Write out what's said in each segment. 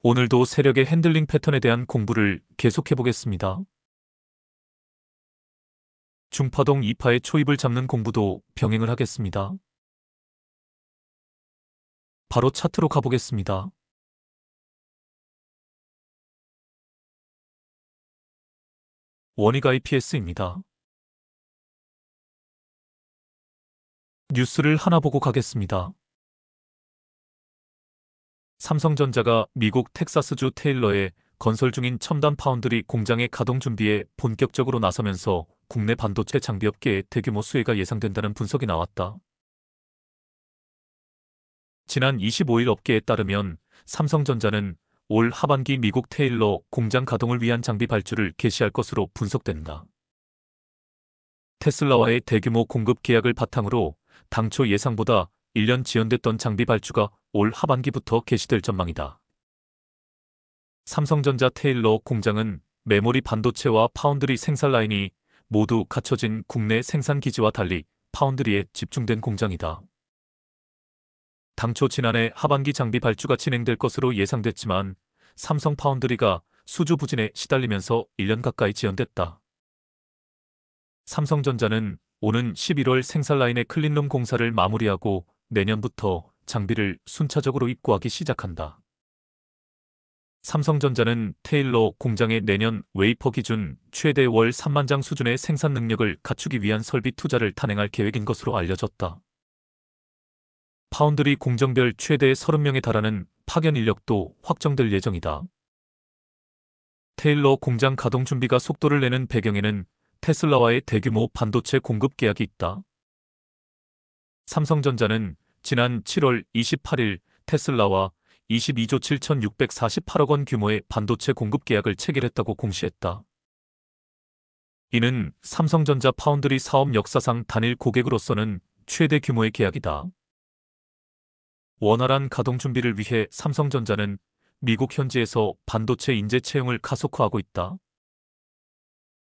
오늘도 세력의 핸들링 패턴에 대한 공부를 계속해 보겠습니다. 중파동 2파의 초입을 잡는 공부도 병행을 하겠습니다. 바로 차트로 가보겠습니다. 원익 IPS입니다. 뉴스를 하나 보고 가겠습니다. 삼성전자가 미국 텍사스주 테일러에 건설 중인 첨단 파운드리 공장의 가동 준비에 본격적으로 나서면서 국내 반도체 장비업계에 대규모 수혜가 예상된다는 분석이 나왔다. 지난 25일 업계에 따르면 삼성전자는 올 하반기 미국 테일러 공장 가동을 위한 장비 발주를 개시할 것으로 분석된다. 테슬라와의 대규모 공급 계약을 바탕으로 당초 예상보다 1년 지연됐던 장비 발주가 올 하반기부터 개시될 전망이다. 삼성전자 테일러 공장은 메모리 반도체와 파운드리 생산 라인이 모두 갖춰진 국내 생산 기지와 달리 파운드리에 집중된 공장이다. 당초 지난해 하반기 장비 발주가 진행될 것으로 예상됐지만 삼성 파운드리가 수주 부진에 시달리면서 1년 가까이 지연됐다. 삼성전자는 오는 11월 생산 라인의 클린룸 공사를 마무리하고 내년부터 장비를 순차적으로 입고하기 시작한다. 삼성전자는 테일러 공장의 내년 웨이퍼 기준 최대 월 3만 장 수준의 생산 능력을 갖추기 위한 설비 투자를 단행할 계획인 것으로 알려졌다. 파운드리 공정별 최대 30명에 달하는 파견 인력도 확정될 예정이다. 테일러 공장 가동 준비가 속도를 내는 배경에는 테슬라와의 대규모 반도체 공급 계약이 있다. 삼성전자는 지난 7월 28일 테슬라와 22조 7,648억 원 규모의 반도체 공급 계약을 체결했다고 공시했다. 이는 삼성전자 파운드리 사업 역사상 단일 고객으로서는 최대 규모의 계약이다. 원활한 가동 준비를 위해 삼성전자는 미국 현지에서 반도체 인재 채용을 가속화하고 있다.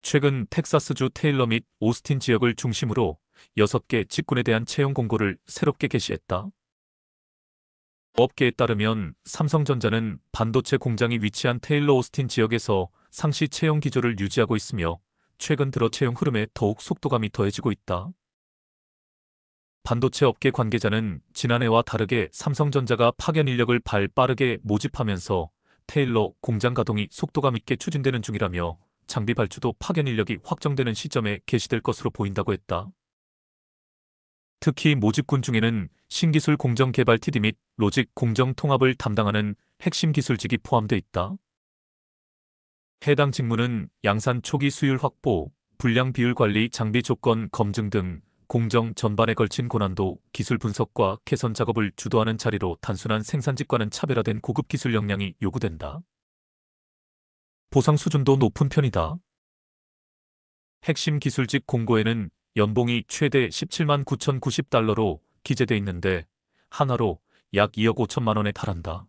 최근 텍사스주 테일러 및 오스틴 지역을 중심으로 6개 직군에 대한 채용 공고를 새롭게 게시했다. 업계에 따르면 삼성전자는 반도체 공장이 위치한 테일러 오스틴 지역에서 상시 채용 기조를 유지하고 있으며 최근 들어 채용 흐름에 더욱 속도감이 더해지고 있다. 반도체 업계 관계자는 지난해와 다르게 삼성전자가 파견 인력을 빠르게 모집하면서 테일러 공장 가동이 속도감 있게 추진되는 중이라며 장비 발주도 파견 인력이 확정되는 시점에 개시될 것으로 보인다고 했다. 특히 모집군 중에는 신기술 공정 개발 TD 및 로직 공정 통합을 담당하는 핵심 기술직이 포함돼 있다. 해당 직무는 양산 초기 수율 확보, 불량 비율 관리, 장비 조건 검증 등 공정 전반에 걸친 고난도 기술 분석과 개선 작업을 주도하는 자리로 단순한 생산직과는 차별화된 고급 기술 역량이 요구된다. 보상 수준도 높은 편이다. 핵심 기술직 공고에는 연봉이 최대 17만 9,090달러로 기재돼 있는데 한화로 약 2억 5천만 원에 달한다.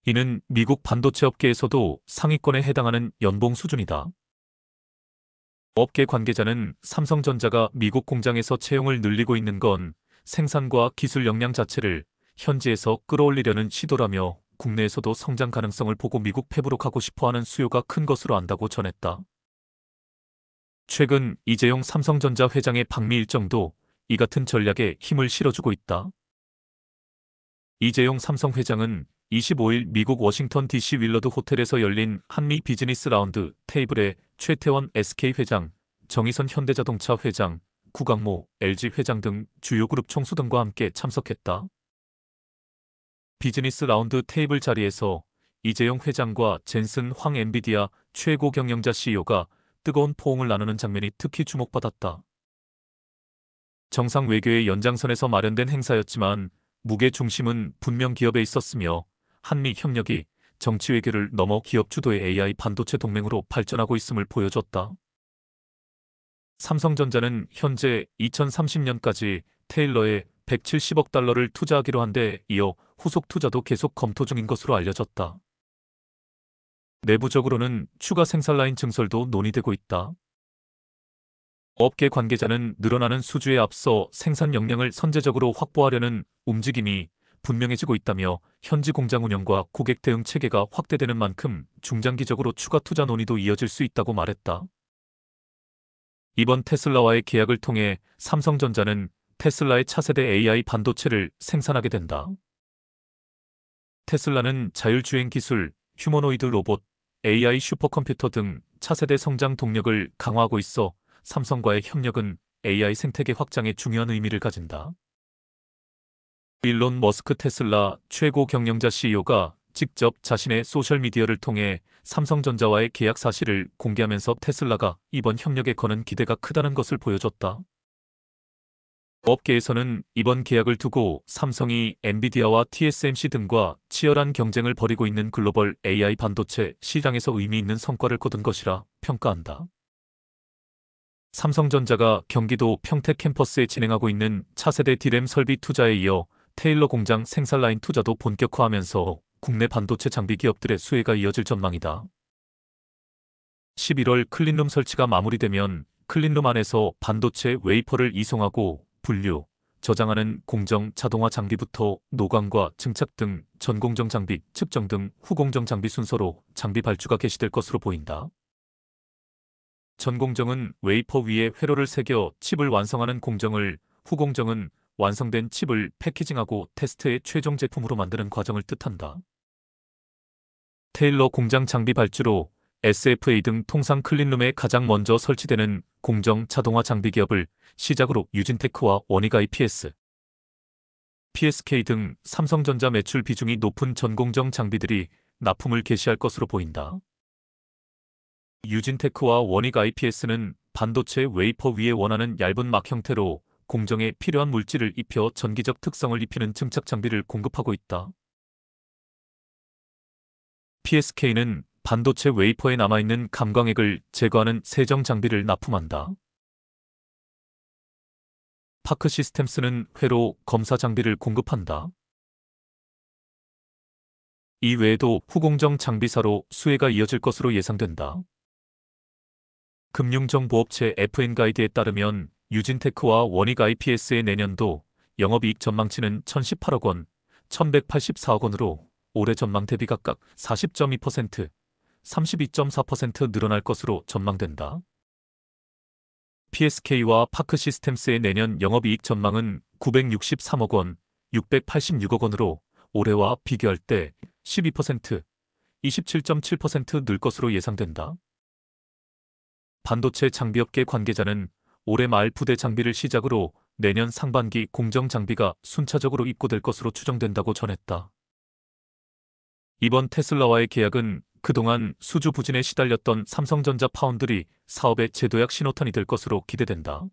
이는 미국 반도체 업계에서도 상위권에 해당하는 연봉 수준이다. 업계 관계자는 삼성전자가 미국 공장에서 채용을 늘리고 있는 건 생산과 기술 역량 자체를 현지에서 끌어올리려는 시도라며 국내에서도 성장 가능성을 보고 미국 팹으로 가고 싶어하는 수요가 큰 것으로 안다고 전했다. 최근 이재용 삼성전자 회장의 방미 일정도 이 같은 전략에 힘을 실어주고 있다. 이재용 삼성 회장은 25일 미국 워싱턴 DC 윌러드 호텔에서 열린 한미 비즈니스 라운드 테이블에 최태원 SK 회장, 정의선 현대자동차 회장, 구강모 LG 회장 등 주요 그룹 총수 등과 함께 참석했다. 비즈니스 라운드 테이블 자리에서 이재용 회장과 젠슨 황 엔비디아 최고 경영자 CEO가 뜨거운 포옹을 나누는 장면이 특히 주목받았다. 정상 외교의 연장선에서 마련된 행사였지만 무게 중심은 분명 기업에 있었으며 한미 협력이 정치 외교를 넘어 기업 주도의 AI 반도체 동맹으로 발전하고 있음을 보여줬다. 삼성전자는 현재 2030년까지 테일러에 170억 달러를 투자하기로 한 데 이어 후속 투자도 계속 검토 중인 것으로 알려졌다. 내부적으로는 추가 생산 라인 증설도 논의되고 있다. 업계 관계자는 늘어나는 수주에 앞서 생산 역량을 선제적으로 확보하려는 움직임이 분명해지고 있다며 현지 공장 운영과 고객 대응 체계가 확대되는 만큼 중장기적으로 추가 투자 논의도 이어질 수 있다고 말했다. 이번 테슬라와의 계약을 통해 삼성전자는 테슬라의 차세대 AI 반도체를 생산하게 된다. 테슬라는 자율주행 기술, 휴머노이드 로봇, AI 슈퍼컴퓨터 등 차세대 성장 동력을 강화하고 있어 삼성과의 협력은 AI 생태계 확장에 중요한 의미를 가진다. 일론 머스크 테슬라 최고 경영자 CEO가 직접 자신의 소셜미디어를 통해 삼성전자와의 계약 사실을 공개하면서 테슬라가 이번 협력에 거는 기대가 크다는 것을 보여줬다. 업계에서는 이번 계약을 두고 삼성이 엔비디아와 TSMC 등과 치열한 경쟁을 벌이고 있는 글로벌 AI 반도체 시장에서 의미 있는 성과를 거둔 것이라 평가한다. 삼성전자가 경기도 평택 캠퍼스에 진행하고 있는 차세대 D램 설비 투자에 이어 테일러 공장 생산 라인 투자도 본격화하면서 국내 반도체 장비 기업들의 수혜가 이어질 전망이다. 11월 클린룸 설치가 마무리되면 클린룸 안에서 반도체 웨이퍼를 이송하고 분류, 저장하는 공정 자동화 장비부터 노광과 증착 등 전공정 장비, 측정 등 후공정 장비 순서로 장비 발주가 개시될 것으로 보인다. 전공정은 웨이퍼 위에 회로를 새겨 칩을 완성하는 공정을, 후공정은 완성된 칩을 패키징하고 테스트의 최종 제품으로 만드는 과정을 뜻한다. 테일러 공장 장비 발주로 SFA 등 통상 클린룸에 가장 먼저 설치되는 공정 자동화 장비 기업을 시작으로 유진테크와 원익 IPS, PSK 등 삼성전자 매출 비중이 높은 전공정 장비들이 납품을 개시할 것으로 보인다. 유진테크와 원익 IPS는 반도체 웨이퍼 위에 원하는 얇은 막 형태로 공정에 필요한 물질을 입혀 전기적 특성을 입히는 증착 장비를 공급하고 있다. PSK는 반도체 웨이퍼에 남아있는 감광액을 제거하는 세정 장비를 납품한다. 파크 시스템스는 회로 검사 장비를 공급한다. 이 외에도 후공정 장비사로 수혜가 이어질 것으로 예상된다. 금융정보업체 FN가이드에 따르면 유진테크와 원익 IPS의 내년도 영업이익 전망치는 1,018억 원, 1,184억 원으로 올해 전망 대비 각각 40.2%, 32.4% 늘어날 것으로 전망된다. PSK와 파크 시스템스의 내년 영업이익 전망은 963억 원, 686억 원으로 올해와 비교할 때 12%, 27.7% 늘 것으로 예상된다. 반도체 장비업계 관계자는 올해 말 부대 장비를 시작으로 내년 상반기 공정 장비가 순차적으로 입고될 것으로 추정된다고 전했다. 이번 테슬라와의 계약은 그동안 수주 부진에 시달렸던 삼성전자 파운드리 사업의 제도약 신호탄이 될 것으로 기대된다.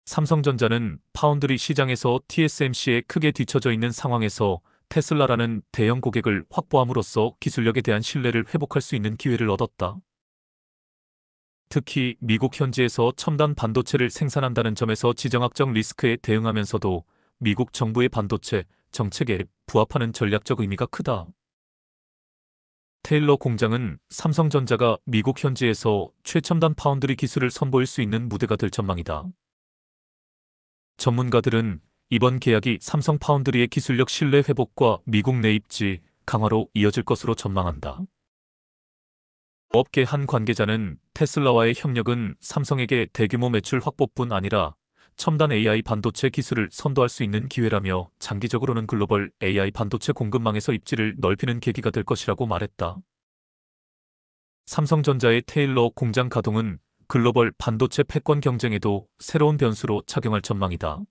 삼성전자는 파운드리 시장에서 TSMC에 크게 뒤처져 있는 상황에서 테슬라라는 대형 고객을 확보함으로써 기술력에 대한 신뢰를 회복할 수 있는 기회를 얻었다. 특히 미국 현지에서 첨단 반도체를 생산한다는 점에서 지정학적 리스크에 대응하면서도 미국 정부의 반도체 정책에 부합하는 전략적 의미가 크다. 테일러 공장은 삼성전자가 미국 현지에서 최첨단 파운드리 기술을 선보일 수 있는 무대가 될 전망이다. 전문가들은 이번 계약이 삼성 파운드리의 기술력 신뢰 회복과 미국 내 입지 강화로 이어질 것으로 전망한다. 업계 한 관계자는 테슬라와의 협력은 삼성에게 대규모 매출 확보뿐 아니라 첨단 AI 반도체 기술을 선도할 수 있는 기회라며 장기적으로는 글로벌 AI 반도체 공급망에서 입지를 넓히는 계기가 될 것이라고 말했다. 삼성전자의 테일러 공장 가동은 글로벌 반도체 패권 경쟁에도 새로운 변수로 작용할 전망이다.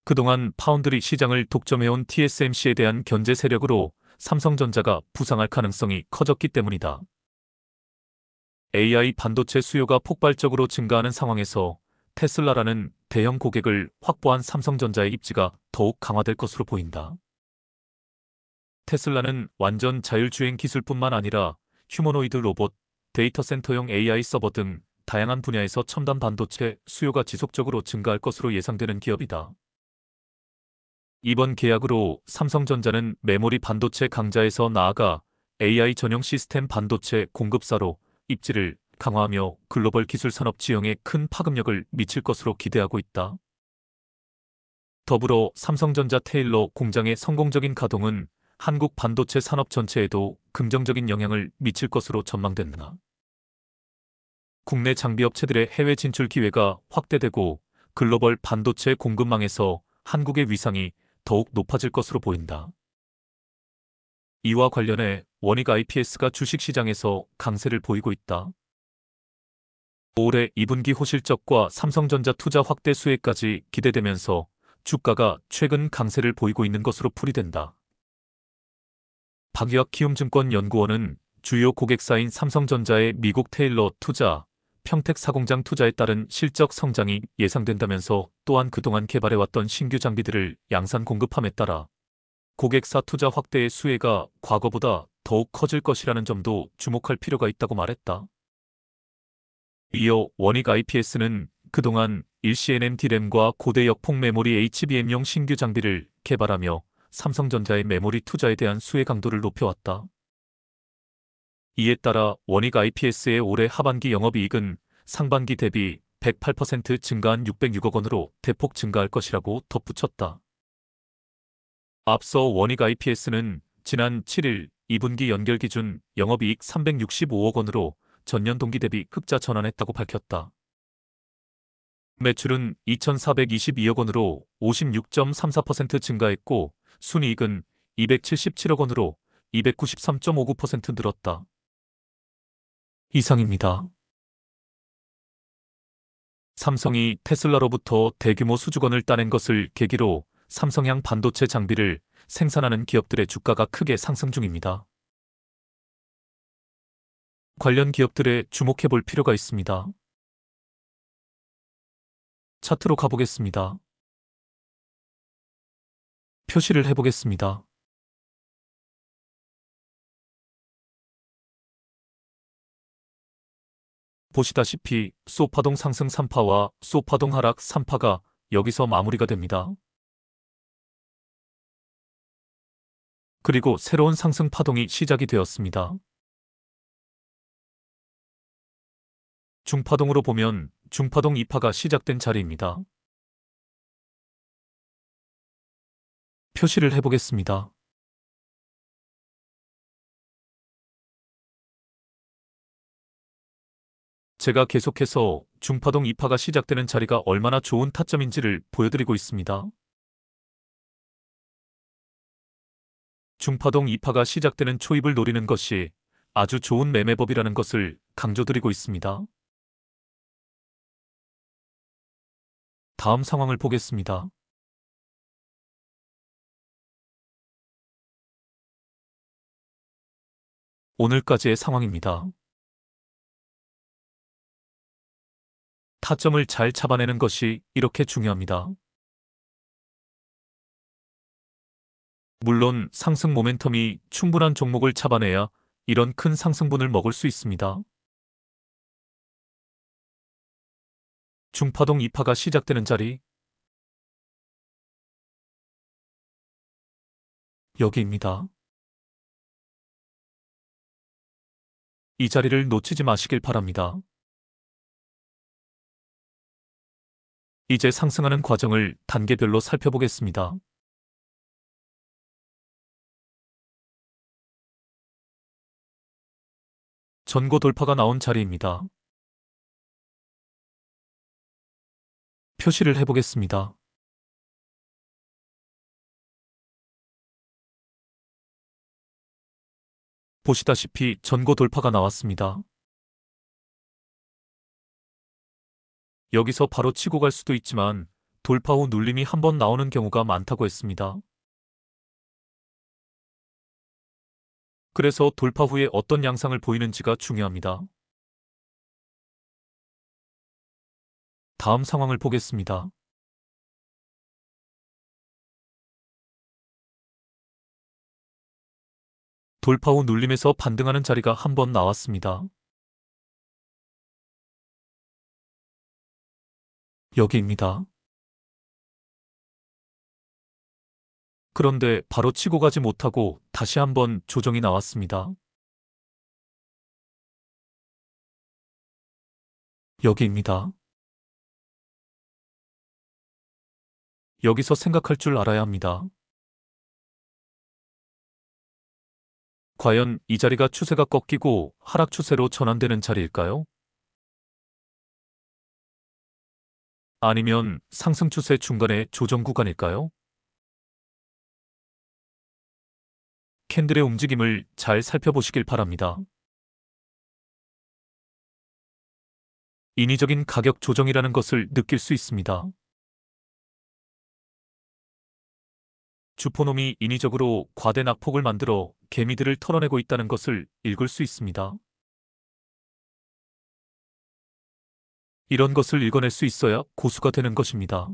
그동안 파운드리 시장을 독점해온 TSMC에 대한 견제 세력으로 삼성전자가 부상할 가능성이 커졌기 때문이다. AI 반도체 수요가 폭발적으로 증가하는 상황에서 테슬라라는 대형 고객을 확보한 삼성전자의 입지가 더욱 강화될 것으로 보인다. 테슬라는 완전 자율주행 기술뿐만 아니라 휴머노이드 로봇, 데이터 센터용 AI 서버 등 다양한 분야에서 첨단 반도체 수요가 지속적으로 증가할 것으로 예상되는 기업이다. 이번 계약으로 삼성전자는 메모리 반도체 강자에서 나아가 AI 전용 시스템 반도체 공급사로 입지를 강화하며 글로벌 기술 산업 지형에 큰 파급력을 미칠 것으로 기대하고 있다. 더불어 삼성전자 테일러 공장의 성공적인 가동은 한국 반도체 산업 전체에도 긍정적인 영향을 미칠 것으로 전망된다. 국내 장비업체들의 해외 진출 기회가 확대되고 글로벌 반도체 공급망에서 한국의 위상이 더욱 높아질 것으로 보인다. 이와 관련해 원익 IPS가 주식시장에서 강세를 보이고 있다. 올해 2분기 호실적과 삼성전자 투자 확대 수혜까지 기대되면서 주가가 최근 강세를 보이고 있는 것으로 풀이된다. 박유학 키움증권연구원은 주요 고객사인 삼성전자의 미국 테일러 투자, 평택 사공장 투자에 따른 실적 성장이 예상된다면서 또한 그동안 개발해왔던 신규 장비들을 양산 공급함에 따라 고객사 투자 확대의 수혜가 과거보다 더욱 커질 것이라는 점도 주목할 필요가 있다고 말했다. 이어 원익 IPS는 그동안 일시 NMD램과 고대 역폭 메모리 HBM용 신규 장비를 개발하며 삼성전자의 메모리 투자에 대한 수혜 강도를 높여왔다. 이에 따라 원익 IPS의 올해 하반기 영업이익은 상반기 대비 108% 증가한 606억 원으로 대폭 증가할 것이라고 덧붙였다. 앞서 원익 IPS는 지난 7일 2분기 연결 기준 영업이익 365억 원으로 전년 동기 대비 흑자 전환했다고 밝혔다. 매출은 2,422억 원으로 56.34% 증가했고 순이익은 277억 원으로 293.59% 늘었다. 이상입니다. 삼성이 테슬라로부터 대규모 수주권을 따낸 것을 계기로 삼성향 반도체 장비를 생산하는 기업들의 주가가 크게 상승 중입니다. 관련 기업들에 주목해 볼 필요가 있습니다. 차트로 가보겠습니다. 표시를 해보겠습니다. 보시다시피 쏘파동 상승 3파와 쏘파동 하락 3파가 여기서 마무리가 됩니다. 그리고 새로운 상승 파동이 시작이 되었습니다. 중파동으로 보면 중파동 2파가 시작된 자리입니다. 표시를 해보겠습니다. 제가 계속해서 중파동 2파가 시작되는 자리가 얼마나 좋은 타점인지를 보여드리고 있습니다. 중파동 2파가 시작되는 초입을 노리는 것이 아주 좋은 매매법이라는 것을 강조드리고 있습니다. 다음 상황을 보겠습니다. 오늘까지의 상황입니다. 타점을 잘 잡아내는 것이 이렇게 중요합니다. 물론 상승 모멘텀이 충분한 종목을 잡아내야 이런 큰 상승분을 먹을 수 있습니다. 중파동 2파가 시작되는 자리 여기입니다. 이 자리를 놓치지 마시길 바랍니다. 이제 상승하는 과정을 단계별로 살펴보겠습니다. 전고 돌파가 나온 자리입니다. 표시를 해보겠습니다. 보시다시피 전고 돌파가 나왔습니다. 여기서 바로 치고 갈 수도 있지만 돌파 후 눌림이 한번 나오는 경우가 많다고 했습니다. 그래서 돌파 후에 어떤 양상을 보이는지가 중요합니다. 다음 상황을 보겠습니다. 돌파 후 눌림에서 반등하는 자리가 한번 나왔습니다. 여기입니다. 그런데 바로 치고 가지 못하고 다시 한번 조정이 나왔습니다. 여기입니다. 여기서 생각할 줄 알아야 합니다. 과연 이 자리가 추세가 꺾이고 하락 추세로 전환되는 자리일까요? 아니면 상승 추세 중간의 조정 구간일까요? 캔들의 움직임을 잘 살펴보시길 바랍니다. 인위적인 가격 조정이라는 것을 느낄 수 있습니다. 주포놈이 인위적으로 과대 낙폭을 만들어 개미들을 털어내고 있다는 것을 읽을 수 있습니다. 이런 것을 읽어낼 수 있어야 고수가 되는 것입니다.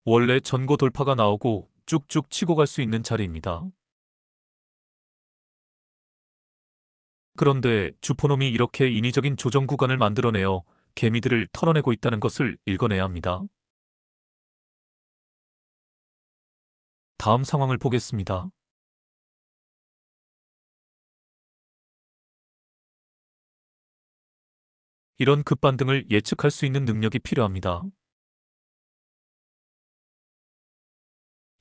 원래 전고 돌파가 나오고 쭉쭉 치고 갈 수 있는 자리입니다. 그런데 주포놈이 이렇게 인위적인 조정 구간을 만들어내어 개미들을 털어내고 있다는 것을 읽어내야 합니다. 다음 상황을 보겠습니다. 이런 급반등을 예측할 수 있는 능력이 필요합니다.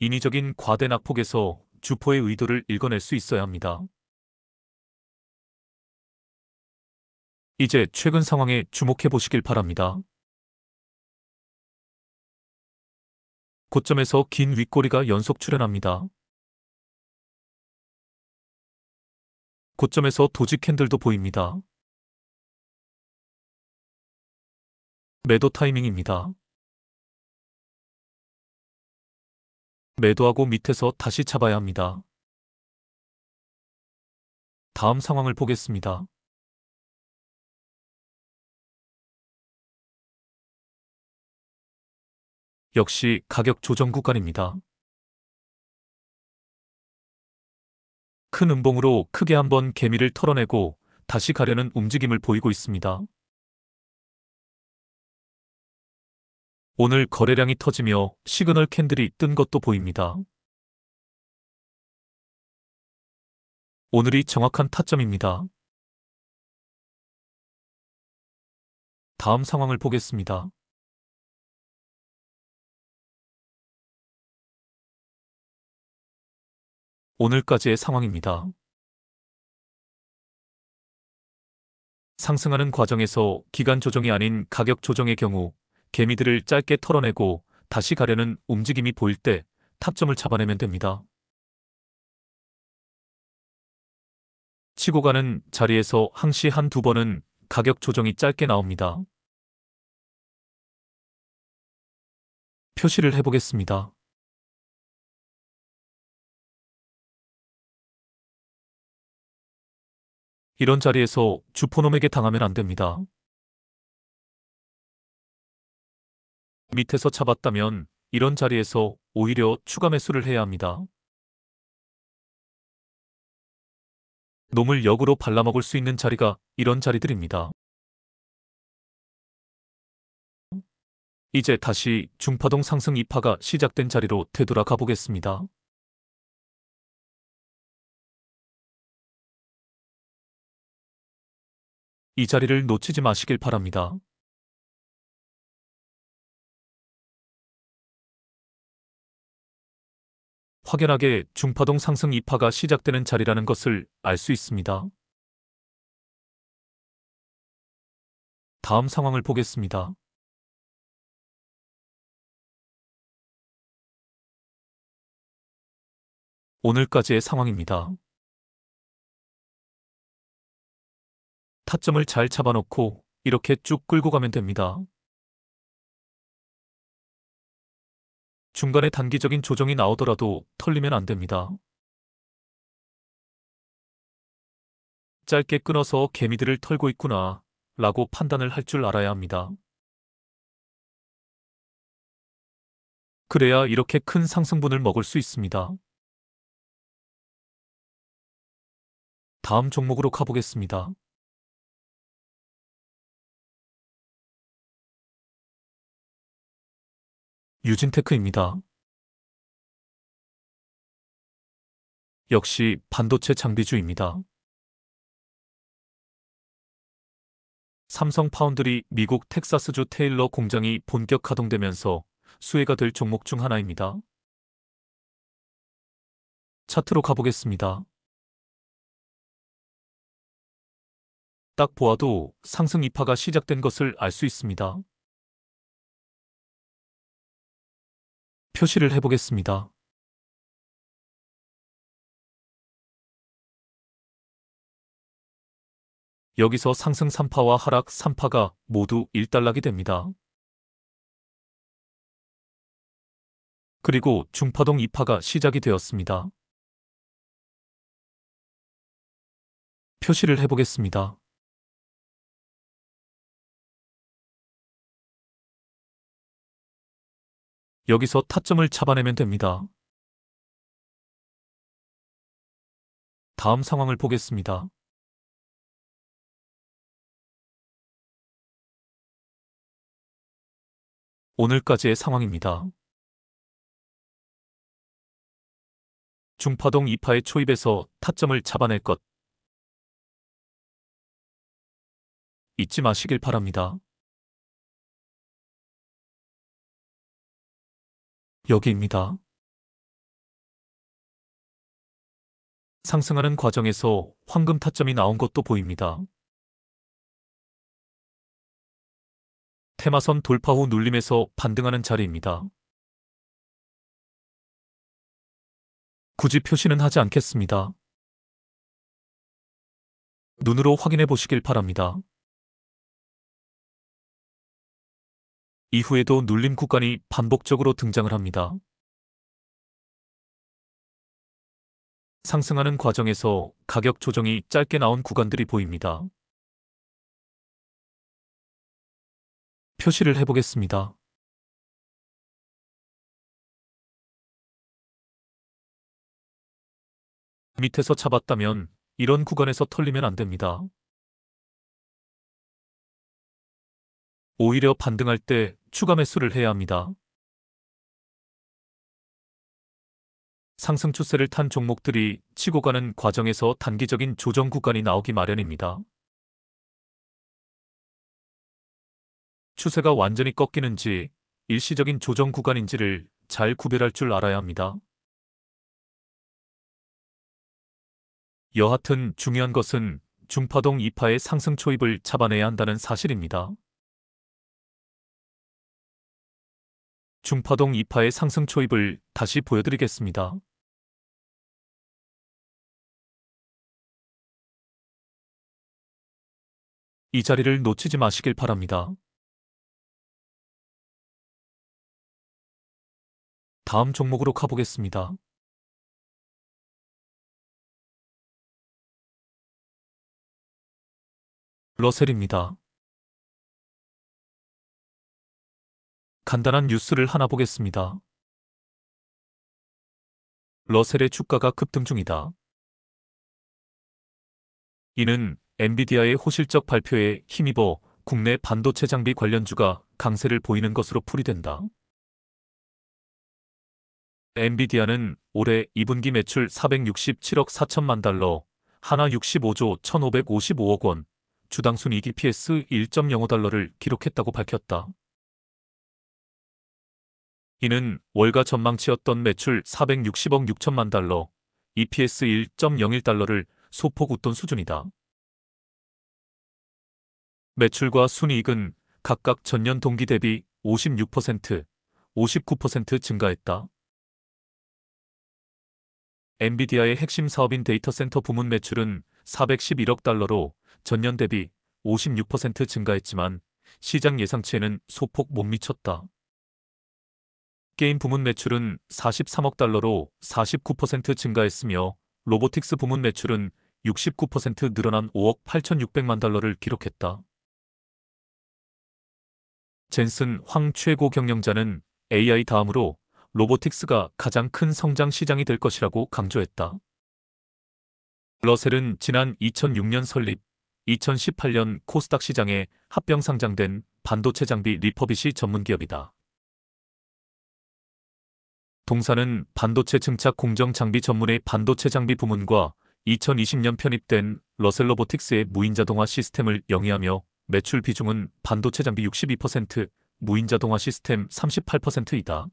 인위적인 과대 낙폭에서 주포의 의도를 읽어낼 수 있어야 합니다. 이제 최근 상황에 주목해 보시길 바랍니다. 고점에서 긴 윗꼬리가 연속 출현합니다. 고점에서 도지 캔들도 보입니다. 매도 타이밍입니다. 매도하고 밑에서 다시 잡아야 합니다. 다음 상황을 보겠습니다. 역시 가격 조정 구간입니다. 큰 음봉으로 크게 한번 개미를 털어내고 다시 가려는 움직임을 보이고 있습니다. 오늘 거래량이 터지며 시그널 캔들이 뜬 것도 보입니다. 오늘이 정확한 타점입니다. 다음 상황을 보겠습니다. 오늘까지의 상황입니다. 상승하는 과정에서 기간 조정이 아닌 가격 조정의 경우 개미들을 짧게 털어내고 다시 가려는 움직임이 보일 때 타점을 잡아내면 됩니다. 치고 가는 자리에서 항시 한두 번은 가격 조정이 짧게 나옵니다. 표시를 해보겠습니다. 이런 자리에서 주포놈에게 당하면 안 됩니다. 밑에서 잡았다면 이런 자리에서 오히려 추가 매수를 해야 합니다. 놈을 역으로 발라먹을 수 있는 자리가 이런 자리들입니다. 이제 다시 중파동 상승 2파가 시작된 자리로 되돌아가 보겠습니다. 이 자리를 놓치지 마시길 바랍니다. 확연하게 중파동 상승 2파가 시작되는 자리라는 것을 알 수 있습니다. 다음 상황을 보겠습니다. 오늘까지의 상황입니다. 타점을 잘 잡아놓고 이렇게 쭉 끌고 가면 됩니다. 중간에 단기적인 조정이 나오더라도 털리면 안 됩니다. 짧게 끊어서 개미들을 털고 있구나 라고 판단을 할 줄 알아야 합니다. 그래야 이렇게 큰 상승분을 먹을 수 있습니다. 다음 종목으로 가보겠습니다. 유진테크입니다. 역시 반도체 장비주입니다. 삼성 파운드리 미국 텍사스주 테일러 공장이 본격 가동되면서 수혜가 될 종목 중 하나입니다. 차트로 가보겠습니다. 딱 보아도 상승 이파가 시작된 것을 알 수 있습니다. 표시를 해보겠습니다. 여기서 상승 3파와 하락 3파가 모두 일단락이 됩니다. 그리고 중파동 2파가 시작이 되었습니다. 표시를 해보겠습니다. 여기서 타점을 잡아내면 됩니다. 다음 상황을 보겠습니다. 오늘까지의 상황입니다. 중파동 2파의 초입에서 타점을 잡아낼 것 잊지 마시길 바랍니다. 여기입니다. 상승하는 과정에서 황금 타점이 나온 것도 보입니다. 테마선 돌파 후 눌림에서 반등하는 자리입니다. 굳이 표시는 하지 않겠습니다. 눈으로 확인해 보시길 바랍니다. 이후에도 눌림 구간이 반복적으로 등장을 합니다. 상승하는 과정에서 가격 조정이 짧게 나온 구간들이 보입니다. 표시를 해보겠습니다. 밑에서 잡았다면 이런 구간에서 털리면 안 됩니다. 오히려 반등할 때 추가 매수를 해야 합니다. 상승 추세를 탄 종목들이 치고 가는 과정에서 단기적인 조정 구간이 나오기 마련입니다. 추세가 완전히 꺾이는지 일시적인 조정 구간인지를 잘 구별할 줄 알아야 합니다. 여하튼 중요한 것은 중파동 2파의 상승 초입을 잡아내야 한다는 사실입니다. 중파동 2파의 상승 초입을 다시 보여드리겠습니다. 이 자리를 놓치지 마시길 바랍니다. 다음 종목으로 가보겠습니다. 러셀입니다. 간단한 뉴스를 하나 보겠습니다. 러셀의 주가가 급등 중이다. 이는 엔비디아의 호실적 발표에 힘입어 국내 반도체 장비 관련주가 강세를 보이는 것으로 풀이된다. 엔비디아는 올해 2분기 매출 467억 4천만 달러, 하나 65조 1,555억 원, 주당 순이익 EPS 1.05달러를 기록했다고 밝혔다. 이는 월가 전망치였던 매출 460억 6천만 달러, EPS 1.01달러를 소폭 웃돈 수준이다. 매출과 순이익은 각각 전년 동기 대비 56%, 59% 증가했다. 엔비디아의 핵심 사업인 데이터 센터 부문 매출은 411억 달러로 전년 대비 56% 증가했지만 시장 예상치에는 소폭 못 미쳤다. 게임 부문 매출은 43억 달러로 49% 증가했으며 로보틱스 부문 매출은 69% 늘어난 5억 8,600만 달러를 기록했다. 젠슨 황 최고 경영자는 AI 다음으로 로보틱스가 가장 큰 성장 시장이 될 것이라고 강조했다. 러셀은 지난 2006년 설립, 2018년 코스닥 시장에 합병 상장된 반도체 장비 리퍼빗이 전문기업이다. 동사는 반도체 증착 공정 장비 전문의 반도체 장비 부문과 2020년 편입된 러셀 로보틱스의 무인자동화 시스템을 영위하며 매출 비중은 반도체 장비 62%, 무인자동화 시스템 38%이다.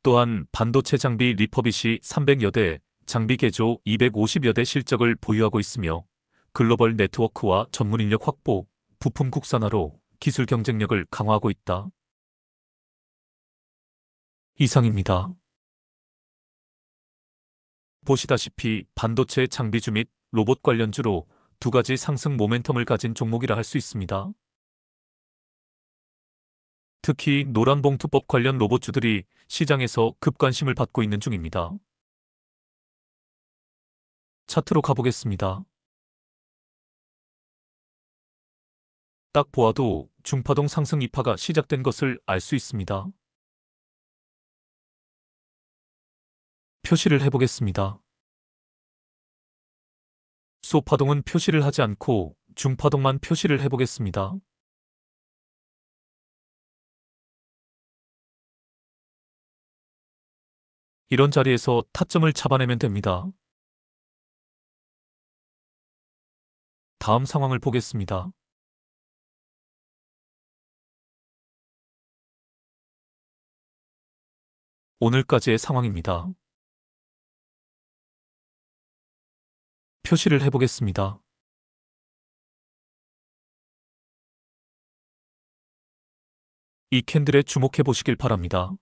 또한 반도체 장비 리퍼빗이 300여 대, 장비 개조 250여 대 실적을 보유하고 있으며 글로벌 네트워크와 전문 인력 확보, 부품 국산화로 기술 경쟁력을 강화하고 있다. 이상입니다. 보시다시피 반도체 장비주 및 로봇 관련주로 두 가지 상승 모멘텀을 가진 종목이라 할 수 있습니다. 특히 노란봉투법 관련 로봇주들이 시장에서 급관심을 받고 있는 중입니다. 차트로 가보겠습니다. 딱 보아도 중파동 상승 이파가 시작된 것을 알 수 있습니다. 표시를 해보겠습니다. 소파동은 표시를 하지 않고 중파동만 표시를 해보겠습니다. 이런 자리에서 타점을 잡아내면 됩니다. 다음 상황을 보겠습니다. 오늘까지의 상황입니다. 표시를 해보겠습니다. 이 캔들에 주목해 보시길 바랍니다.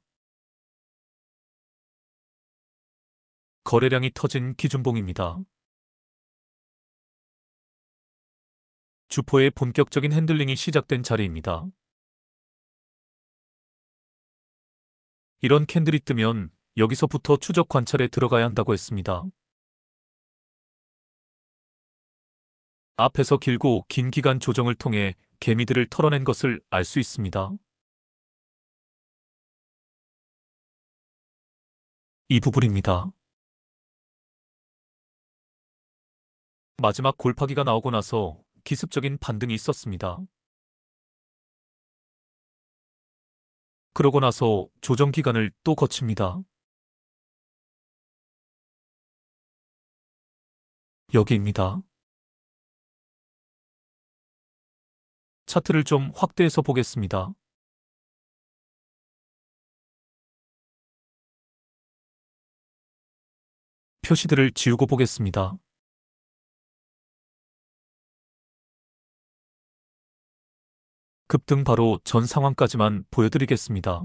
거래량이 터진 기준봉입니다. 주포의 본격적인 핸들링이 시작된 자리입니다. 이런 캔들이 뜨면 여기서부터 추적 관찰에 들어가야 한다고 했습니다. 앞에서 길고 긴 기간 조정을 통해 개미들을 털어낸 것을 알 수 있습니다. 이 부분입니다. 마지막 골파기가 나오고 나서 기습적인 반등이 있었습니다. 그러고 나서 조정 기간을 또 거칩니다. 여기입니다. 차트를 좀 확대해서 보겠습니다. 표시들을 지우고 보겠습니다. 급등 바로 전 상황까지만 보여드리겠습니다.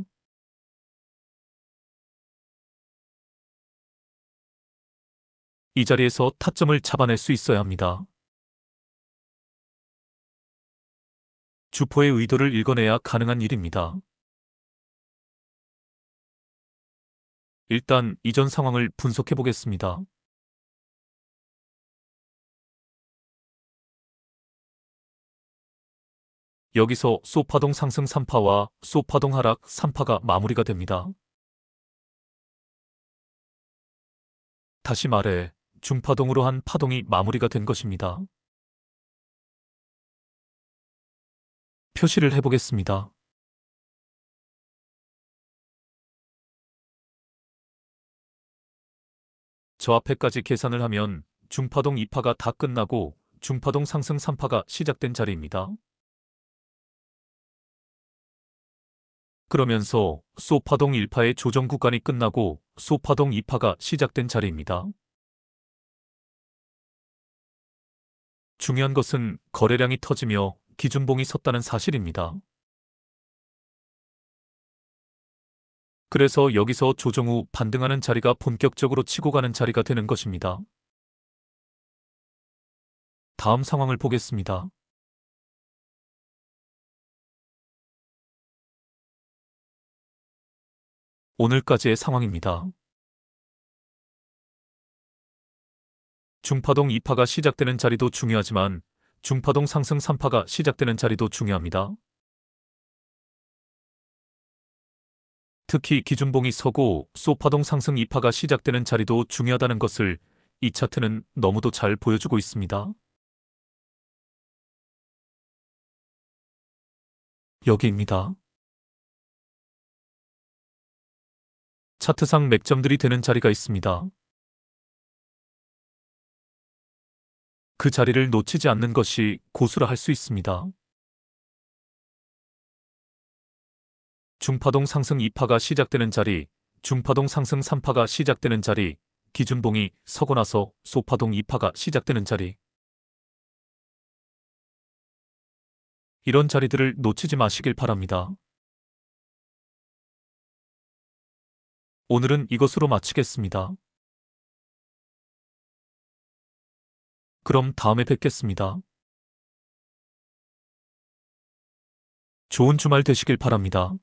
이 자리에서 타점을 잡아낼 수 있어야 합니다. 주포의 의도를 읽어내야 가능한 일입니다. 일단 이전 상황을 분석해 보겠습니다. 여기서 소파동 상승 3파와 소파동 하락 3파가 마무리가 됩니다. 다시 말해 중파동으로 한 파동이 마무리가 된 것입니다. 표시를 해보겠습니다. 저 앞에까지 계산을 하면 중파동 2파가 다 끝나고 중파동 상승 3파가 시작된 자리입니다. 그러면서 소파동 1파의 조정 구간이 끝나고 소파동 2파가 시작된 자리입니다. 중요한 것은 거래량이 터지며 기준봉이 섰다는 사실입니다. 그래서 여기서 조정 후 반등하는 자리가 본격적으로 치고 가는 자리가 되는 것입니다. 다음 상황을 보겠습니다. 오늘까지의 상황입니다. 중파동 2파가 시작되는 자리도 중요하지만 중파동 상승 3파가 시작되는 자리도 중요합니다. 특히 기준봉이 서고 소파동 상승 2파가 시작되는 자리도 중요하다는 것을 이 차트는 너무도 잘 보여주고 있습니다. 여기입니다. 차트상 맥점들이 되는 자리가 있습니다. 그 자리를 놓치지 않는 것이 고수라 할 수 있습니다. 중파동 상승 2파가 시작되는 자리, 중파동 상승 3파가 시작되는 자리, 기준봉이 서고 나서 소파동 2파가 시작되는 자리. 이런 자리들을 놓치지 마시길 바랍니다. 오늘은 이것으로 마치겠습니다. 그럼 다음에 뵙겠습니다. 좋은 주말 되시길 바랍니다.